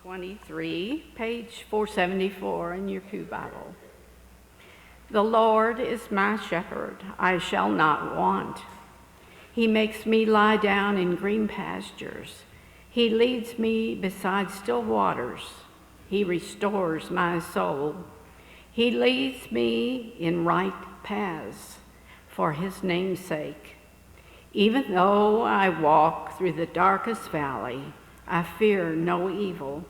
23, page 474 in your pew Bible. The Lord is my shepherd, I shall not want. He makes me lie down in green pastures. He leads me beside still waters. He restores my soul. He leads me in right paths for his name's sake. Even though I walk through the darkest valley, I fear no evil.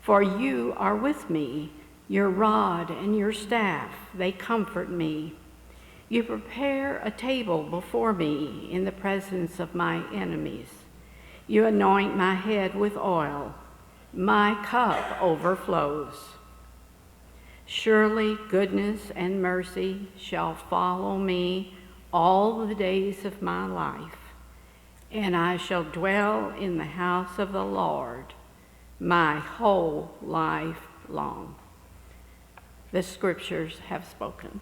For you are with me, your rod and your staff, they comfort me. You prepare a table before me in the presence of my enemies. You anoint my head with oil. My cup overflows. Surely goodness and mercy shall follow me all the days of my life, and I shall dwell in the house of the Lord my whole life long. The scriptures have spoken.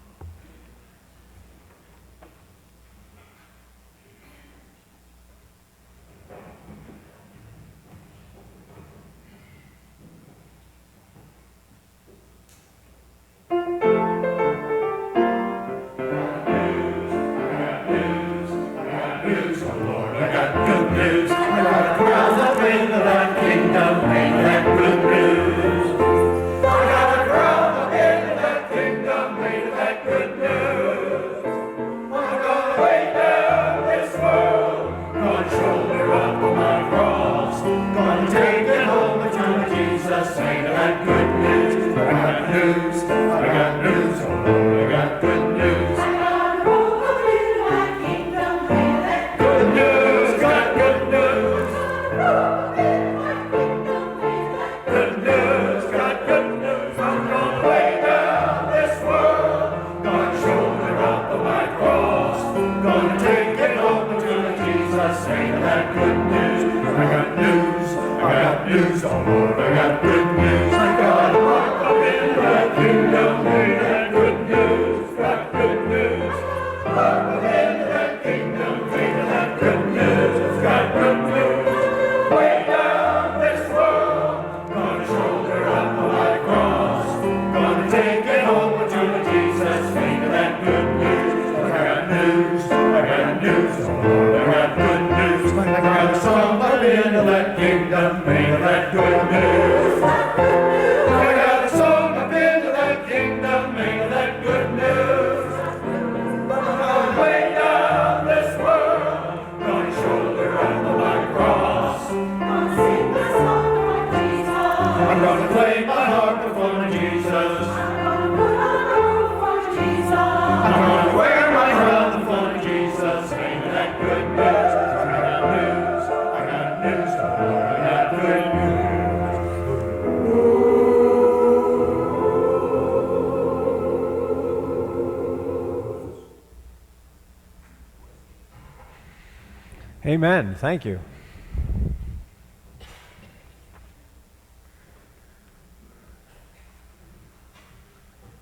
Amen. Thank you.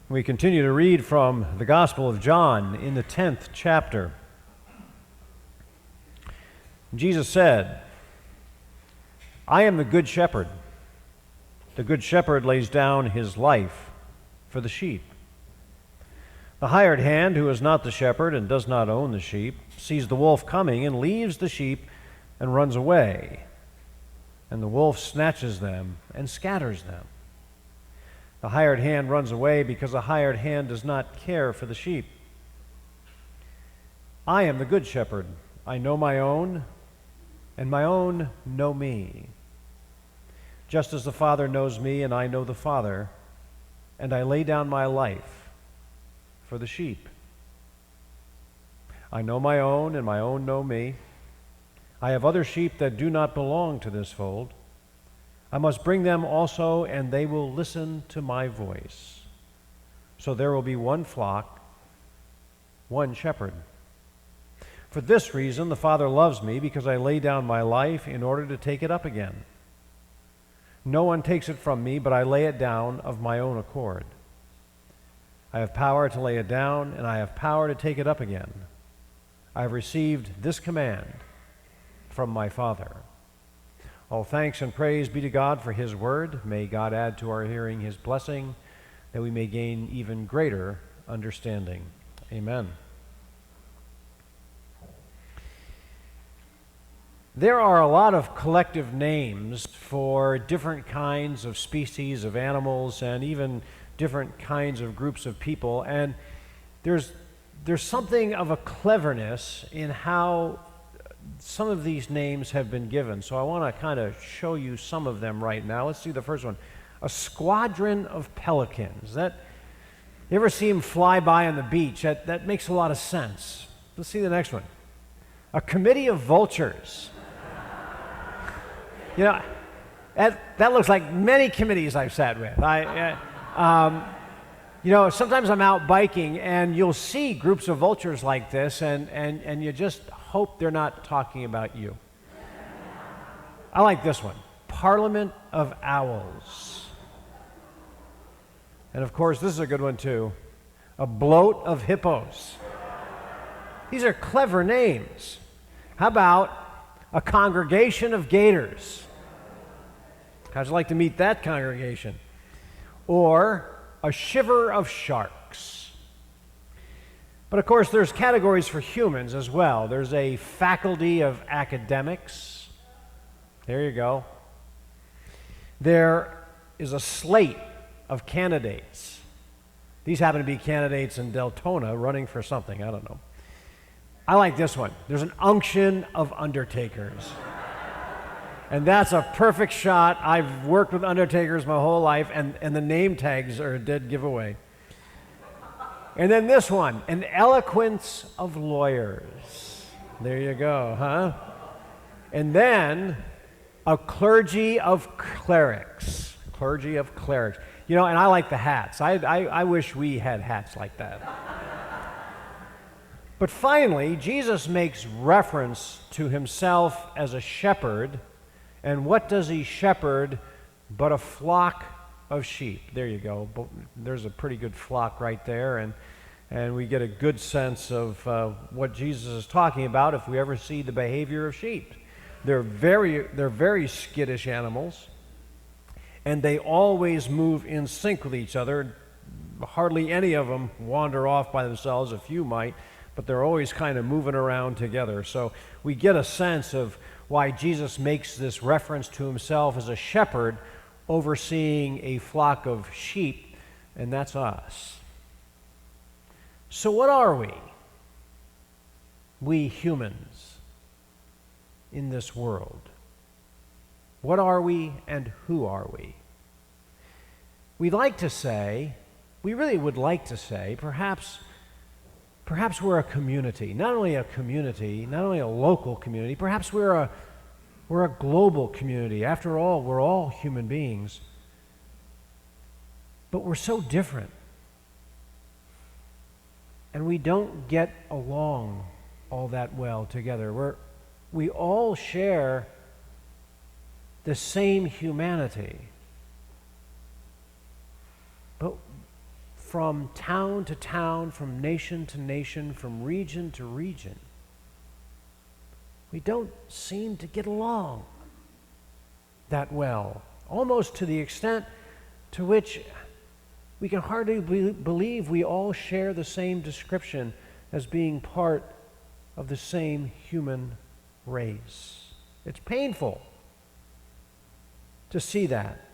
We continue to read from the Gospel of John in the 10th chapter. Jesus said, "I am the good shepherd. The good shepherd lays down his life for the sheep. The hired hand, who is not the shepherd and does not own the sheep, sees the wolf coming and leaves the sheep and runs away. And the wolf snatches them and scatters them. The hired hand runs away because the hired hand does not care for the sheep. I am the good shepherd. I know my own, and my own know me. Just as the Father knows me, and I know the Father, and I lay down my life for the sheep. I know my own, and my own know me. I have other sheep that do not belong to this fold. I must bring them also, and they will listen to my voice. So there will be one flock, one shepherd. For this reason the Father loves me, because I lay down my life in order to take it up again. No one takes it from me, but I lay it down of my own accord. I have power to lay it down, and I have power to take it up again. I have received this command from my Father. All thanks and praise be to God for his word. May God add to our hearing his blessing, that we may gain even greater understanding. Amen. There are a lot of collective names for different kinds of species of animals and even different kinds of groups of people, and there's something of a cleverness in how some of these names have been given. So I want to kind of show you some of them right now. Let's see the first one. A squadron of pelicans. You ever see them fly by on the beach? That makes a lot of sense. Let's see the next one. A committee of vultures. You know, that looks like many committees I've sat with. Sometimes I'm out biking and you'll see groups of vultures like this, and you just hope they're not talking about you. I like this one. Parliament of owls. And of course, this is a good one too. A bloat of hippos. These are clever names. How about a congregation of gators? How'd you like to meet that congregation? Or a shiver of sharks. But of course, there's categories for humans as well. There's a faculty of academics. There you go. There is a slate of candidates. These happen to be candidates in Deltona running for something. I don't know. I like this one. There's an unction of undertakers. And that's a perfect shot. I've worked with undertakers my whole life, and the name tags are a dead giveaway. And then this one, an eloquence of lawyers. There you go, huh? And then a clergy of clerics. Clergy of clerics. And I like the hats. I wish we had hats like that. But finally, Jesus makes reference to himself as a shepherd. And what does he shepherd but a flock of sheep? There you go. There's a pretty good flock right there, and we get a good sense of what Jesus is talking about if we ever see the behavior of sheep. They're very skittish animals, and they always move in sync with each other. Hardly any of them wander off by themselves. A few might, but they're always kind of moving around together. So we get a sense of why Jesus makes this reference to himself as a shepherd overseeing a flock of sheep, and that's us. So what are we? We humans in this world. What are we and who are we? We really would like to say, perhaps we're a community. Not only a community, not only a local community, perhaps we're a global community. After all, we're all human beings. But we're so different. And we don't get along all that well together. We all share the same humanity. But from town to town, from nation to nation, from region to region, we don't seem to get along that well, almost to the extent to which we can hardly believe we all share the same description as being part of the same human race. It's painful to see that.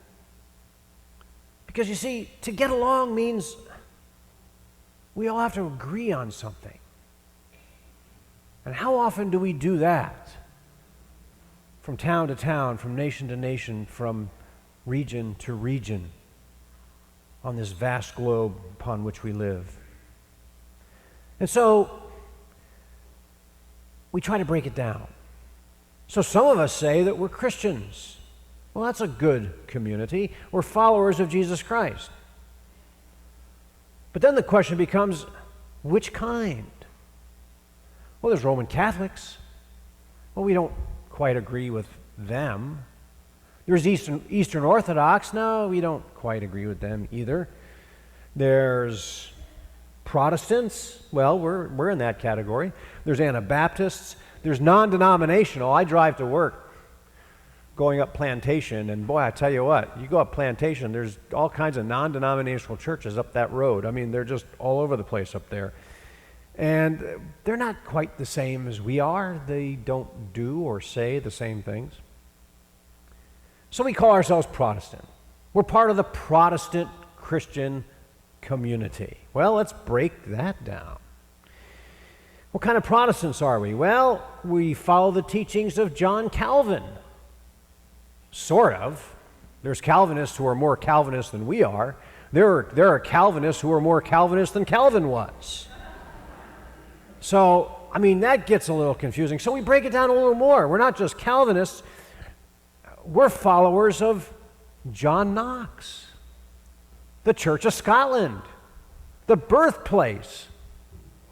Because you see, to get along means we all have to agree on something. And how often do we do that? From town to town, from nation to nation, from region to region, on this vast globe upon which we live. And so, we try to break it down. So some of us say that we're Christians. Well, that's a good community. We're followers of Jesus Christ. But then the question becomes, which kind? Well, there's Roman Catholics. Well, we don't quite agree with them. There's Eastern Orthodox. No, we don't quite agree with them either. There's Protestants. Well, we're in that category. There's Anabaptists. There's non-denominational. I drive to work going up Plantation, and boy, I tell you what, you go up Plantation, there's all kinds of non-denominational churches up that road. I mean, they're just all over the place up there. And they're not quite the same as we are. They don't do or say the same things. So we call ourselves Protestant. We're part of the Protestant Christian community. Well, let's break that down. What kind of Protestants are we? Well, we follow the teachings of John Calvin. Sort of. There's Calvinists who are more Calvinist than we are. There are Calvinists who are more Calvinist than Calvin was. So, I mean, that gets a little confusing. So we break it down a little more. We're not just Calvinists. We're followers of John Knox, the Church of Scotland, the birthplace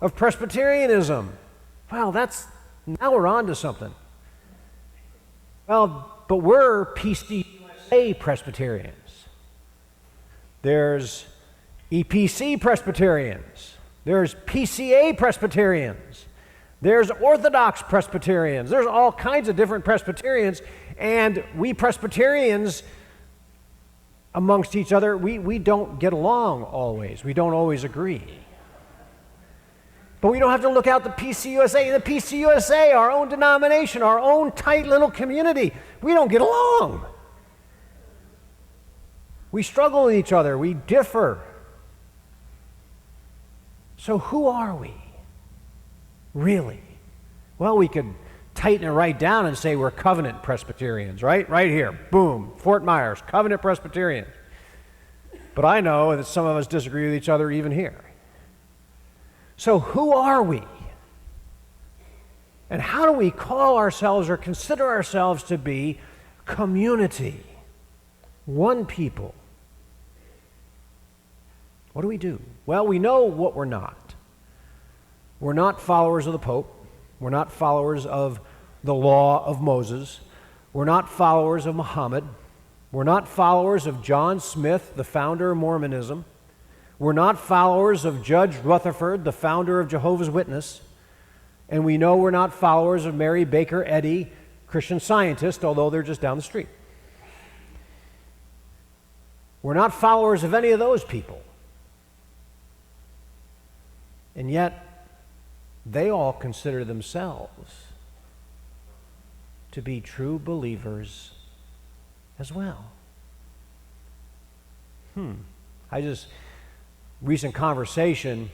of Presbyterianism. Well, now we're on to something. Well, but we're PCUSA Presbyterians. There's EPC Presbyterians. There's PCA Presbyterians. There's Orthodox Presbyterians. There's all kinds of different Presbyterians, and we Presbyterians amongst each other, we don't get along always. We don't always agree. But we don't have to look out the PCUSA. The PCUSA, our own denomination, our own tight little community, we don't get along. We struggle with each other. We differ. So who are we, really? Well, we could tighten it right down and say we're covenant Presbyterians, right? Right here, boom, Fort Myers, covenant Presbyterians. But I know that some of us disagree with each other even here. So who are we? And how do we call ourselves or consider ourselves to be community, one people? What do we do? Well, we know what we're not. We're not followers of the Pope. We're not followers of the law of Moses. We're not followers of Muhammad. We're not followers of John Smith, the founder of Mormonism. We're not followers of Judge Rutherford, the founder of Jehovah's Witness. And we know we're not followers of Mary Baker Eddy, Christian Scientist, although they're just down the street. We're not followers of any of those people. And yet, they all consider themselves to be true believers as well. Recent conversation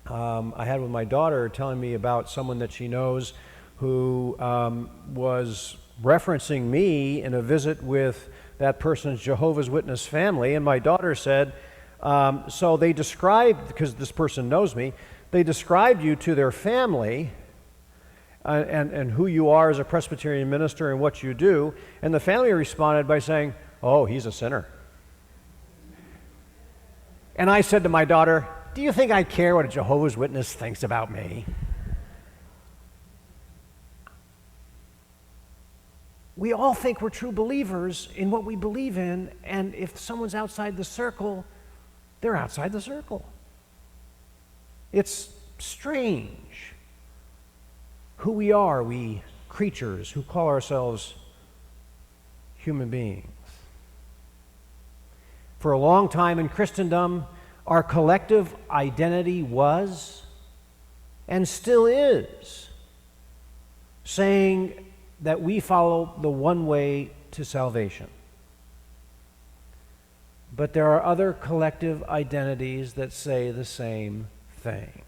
I had with my daughter telling me about someone that she knows who was referencing me in a visit with that person's Jehovah's Witness family, and my daughter said, so they described, because this person knows me, they described you to their family and who you are as a Presbyterian minister and what you do, and the family responded by saying, oh, he's a sinner. And I said to my daughter, do you think I care what a Jehovah's Witness thinks about me? We all think we're true believers in what we believe in, and if someone's outside the circle, they're outside the circle. It's strange who we are, we creatures who call ourselves human beings. For a long time in Christendom, our collective identity was and still is saying that we follow the one way to salvation. But there are other collective identities that say the same thing.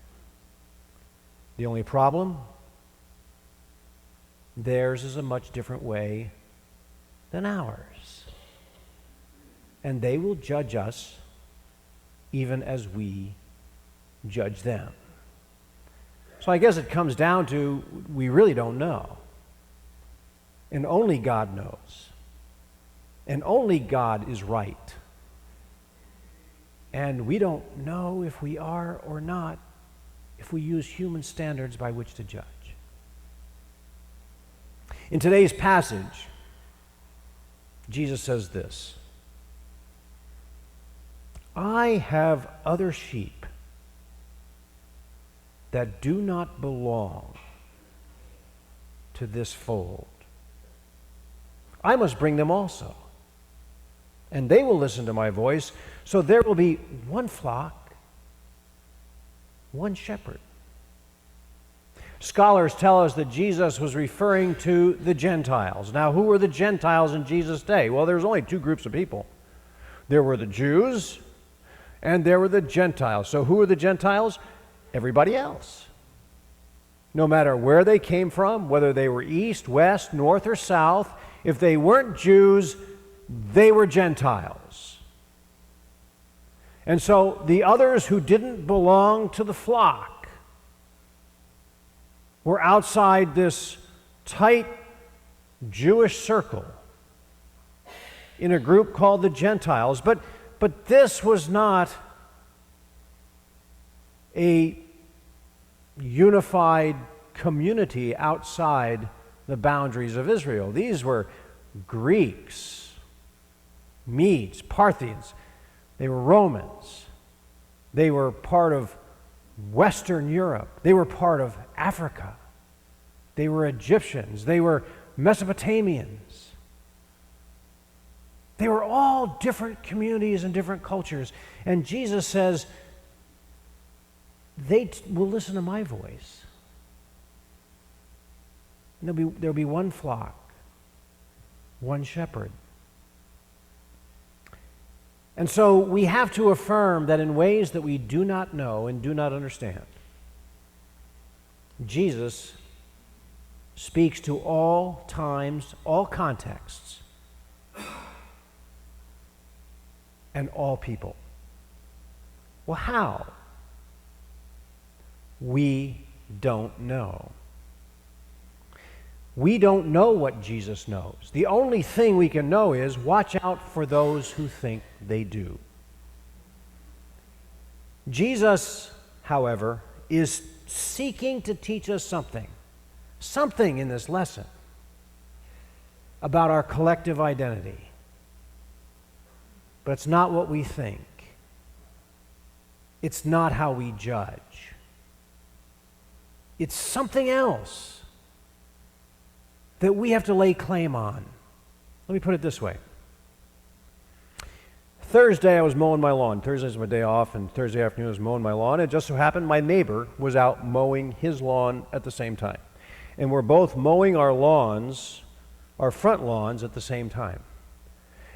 The only problem? Theirs is a much different way than ours. And they will judge us even as we judge them. So I guess it comes down to we really don't know. And only God knows. And only God is right. And we don't know if we are or not if we use human standards by which to judge. In today's passage, Jesus says this, I have other sheep that do not belong to this fold. I must bring them also. And they will listen to my voice, so there will be one flock, one shepherd. Scholars tell us that Jesus was referring to the Gentiles. Now, who were the Gentiles in Jesus' day? Well, there was only two groups of people. There were the Jews, and there were the Gentiles. So who were the Gentiles? Everybody else. No matter where they came from, whether they were east, west, north, or south, if they weren't Jews, they were Gentiles. And so the others who didn't belong to the flock were outside this tight Jewish circle in a group called the Gentiles. But this was not a unified community outside the boundaries of Israel. These were Greeks, Medes, Parthians. They were Romans. They were part of Western Europe. They were part of Africa. They were Egyptians. They were Mesopotamians. They were all different communities and different cultures. And Jesus says, they will listen to my voice. And there'll be one flock, one shepherd. And so we have to affirm that in ways that we do not know and do not understand, Jesus speaks to all times, all contexts, and all people. Well, how? We don't know. We don't know what Jesus knows. The only thing we can know is watch out for those who think they do. Jesus, however, is seeking to teach us something in this lesson about our collective identity. But it's not what we think. It's not how we judge. It's something else that we have to lay claim on. Let me put it this way. Thursday, I was mowing my lawn. Thursday's my day off, and Thursday afternoon I was mowing my lawn. It just so happened my neighbor was out mowing his lawn at the same time. And we're both mowing our lawns, our front lawns, at the same time.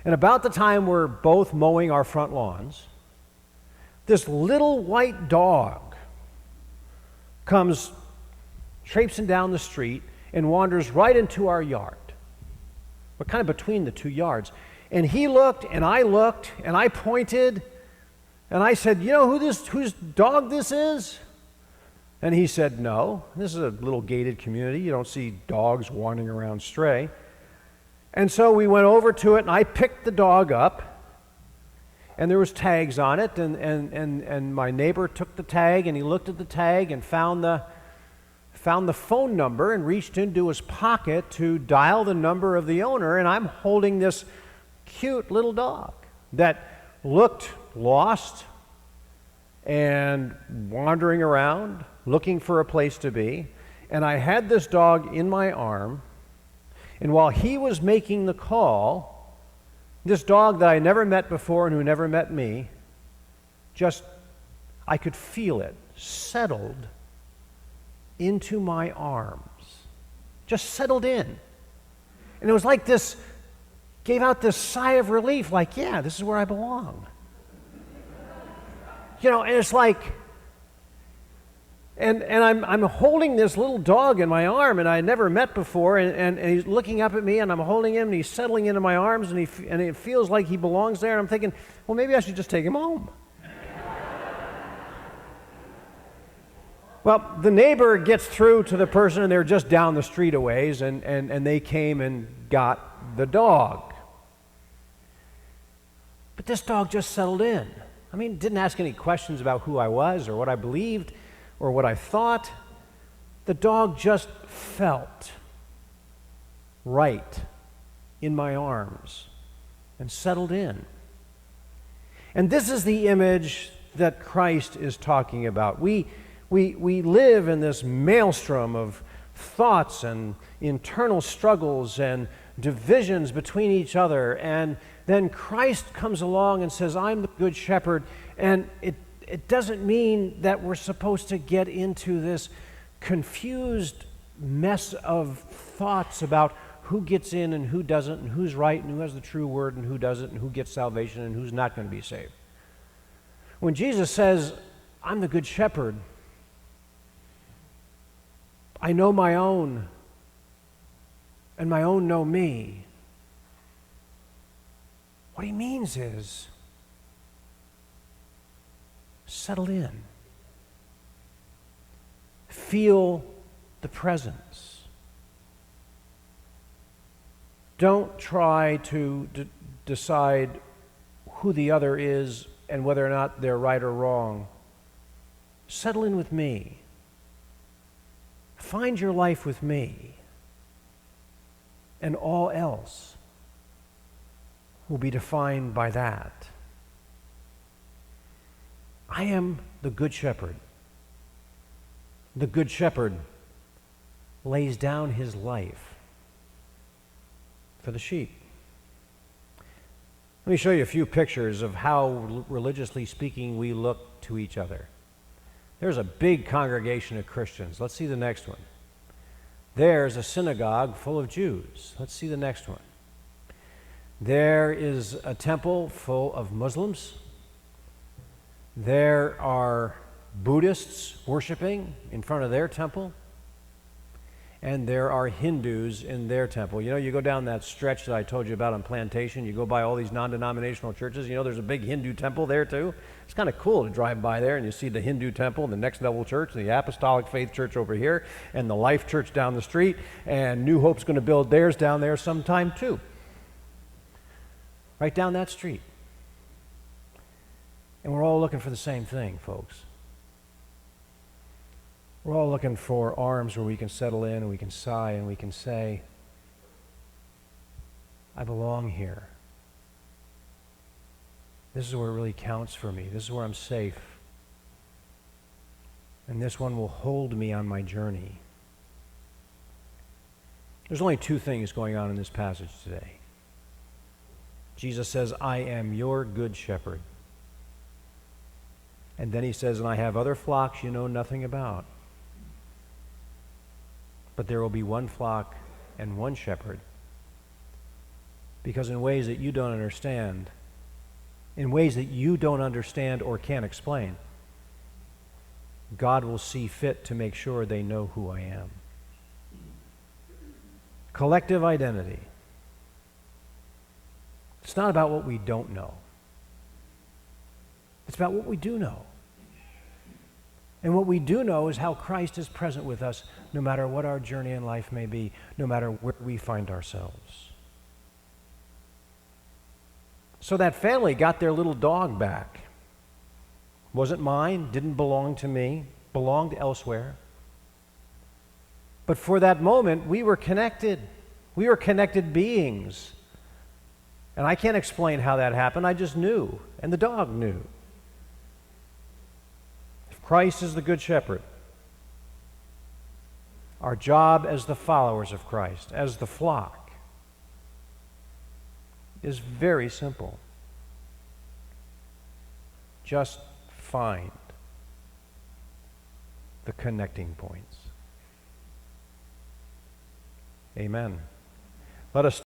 And about the time we're both mowing our front lawns, this little white dog comes traipsing down the street and wanders right into our yard. We're kind of between the two yards. And he looked, and I pointed, and I said, you know whose dog this is? And he said, no, this is a little gated community. You don't see dogs wandering around stray. And so we went over to it, and I picked the dog up, and there was tags on it, and my neighbor took the tag, and he looked at the tag and found the phone number and reached into his pocket to dial the number of the owner, and I'm holding this cute little dog that looked lost and wandering around, looking for a place to be. And I had this dog in my arm, and while he was making the call, this dog that I never met before and who never met me, I could feel it settled into my arms, just settled in. And it was like this, gave out this sigh of relief, like, yeah, this is where I belong. And it's like, and I'm holding this little dog in my arm, and I had never met before, and he's looking up at me, and I'm holding him, and he's settling into my arms, and it feels like he belongs there, and I'm thinking, well, maybe I should just take him home. Well, the neighbor gets through to the person, and they're just down the street a ways, and they came and got the dog. But this dog just settled in. I mean, didn't ask any questions about who I was or what I believed or what I thought. The dog just felt right in my arms and settled in. And this is the image that Christ is talking about. We live in this maelstrom of thoughts and internal struggles and divisions between each other. And then Christ comes along and says, I'm the good shepherd. And it doesn't mean that we're supposed to get into this confused mess of thoughts about who gets in and who doesn't, and who's right and who has the true word and who doesn't, and who gets salvation and who's not going to be saved. When Jesus says, I'm the good shepherd, I know my own, and my own know me. What he means is, settle in. Feel the presence. Don't try to decide who the other is and whether or not they're right or wrong. Settle in with me. Find your life with me. And all else will be defined by that. I am the good shepherd. The good shepherd lays down his life for the sheep. Let me show you a few pictures of how, religiously speaking, we look to each other. There's a big congregation of Christians. Let's see the next one. There's a synagogue full of Jews. Let's see the next one. There is a temple full of Muslims. There are Buddhists worshiping in front of their temple. And there are Hindus in their temple. You know, you go down that stretch that I told you about on Plantation, you go by all these non-denominational churches, you know there's a big Hindu temple there too. It's kind of cool to drive by there and you see the Hindu temple, the Next Level Church, the Apostolic Faith Church over here, and the Life Church down the street, and New Hope's going to build theirs down there sometime too. Right down that street. And we're all looking for the same thing, folks. We're all looking for arms where we can settle in and we can sigh and we can say, I belong here. This is where it really counts for me. This is where I'm safe. And this one will hold me on my journey. There's only two things going on in this passage today. Jesus says, I am your good shepherd. And then he says, and I have other flocks you know nothing about. But there will be one flock and one shepherd. Because in ways that you don't understand, or can't explain, God will see fit to make sure they know who I am. Collective identity. It's not about what we don't know. It's about what we do know. And what we do know is how Christ is present with us no matter what our journey in life may be, no matter where we find ourselves. So that family got their little dog back. Wasn't mine, didn't belong to me, belonged elsewhere. But for that moment, we were connected. We were connected beings. And I can't explain how that happened. I just knew, and the dog knew. Christ is the Good Shepherd. Our job as the followers of Christ, as the flock, is very simple. Just find the connecting points. Amen. Let us